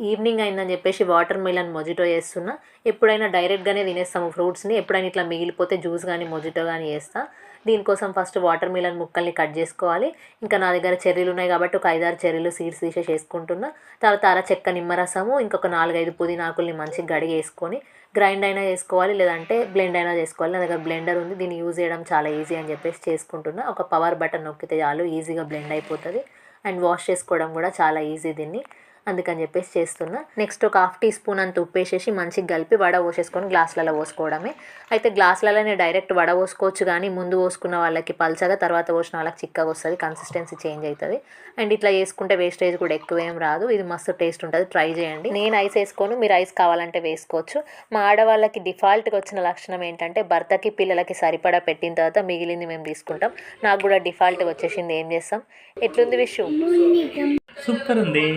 Evening అయిందని చెప్పేసి water melon mojito చేస్తున్నా. ఎప్పుడైనా డైరెక్ట్గానే తినేస్తాము ఫ్రూట్స్ని, ఎప్పుడైనా ఇట్లా మిగిలిపోతే జ్యూస్ కానీ మొజిటో కానీ చేస్తా. దీనికోసం ఫస్ట్ వాటర్ మిలన్ ముక్కల్ని కట్ చేసుకోవాలి. ఇంకా నా దగ్గర చెర్రీలు ఉన్నాయి కాబట్టి ఒక 5-6 చెర్రీలు సీడ్స్ తీసేసి వేసుకుంటున్నా. తర్వాత చెక్క నిమ్మరసము, ఇంకొక 4-5 పుదీనాకుల్ని మంచిగా కడిగేసుకొని గ్రైండ్ అయినా చేసుకోవాలి, లేదంటే బ్లెండ్ అయినా చేసుకోవాలి. నా దగ్గర బ్లెండర్ ఉంది, దీన్ని యూజ్ చేయడం చాలా ఈజీ అని చెప్పేసి చేసుకుంటున్నా. ఒక పవర్ బటన్ నొక్కితే చాలు ఈజీగా బ్లెండ్ అయిపోతుంది. అండ్ వాష్ చేసుకోవడం కూడా చాలా ఈజీ దీన్ని, అందుకని చెప్పేసి చేస్తున్నా. నెక్స్ట్ ఒక 1/2 టీ స్పూన్ అంత ఉప్పు వేసేసి మంచిగా కలిపి వడ పోసేసుకొని గ్లాసులలో పోసుకోవడమే. అయితే గ్లాసులలోనే డైరెక్ట్ వడ పోసుకోవచ్చు, కానీ ముందు పోసుకున్న వాళ్ళకి పల్చగా, తర్వాత పోసిన వాళ్ళకి చిక్కగా వస్తుంది, కన్సిస్టెన్సీ చేంజ్ అవుతుంది. అండ్ ఇట్లా చేసుకుంటే వేస్టేజ్ కూడా ఎక్కువేం రాదు. ఇది మస్తు టేస్ట్ ఉంటుంది, ట్రై చేయండి. నేను ఐస్ వేసుకోను, మీరు ఐస్ కావాలంటే వేసుకోవచ్చు. మా ఆడవాళ్ళకి డిఫాల్ట్గా వచ్చిన లక్షణం ఏంటంటే భర్తకి పిల్లలకి సరిపడా పెట్టిన తర్వాత మిగిలింది మేము తీసుకుంటాం. నాకు కూడా డిఫాల్ట్గా వచ్చేసింది, ఏం చేస్తాం. ఎట్లుంది విషయం? సూపర్ ఉంది.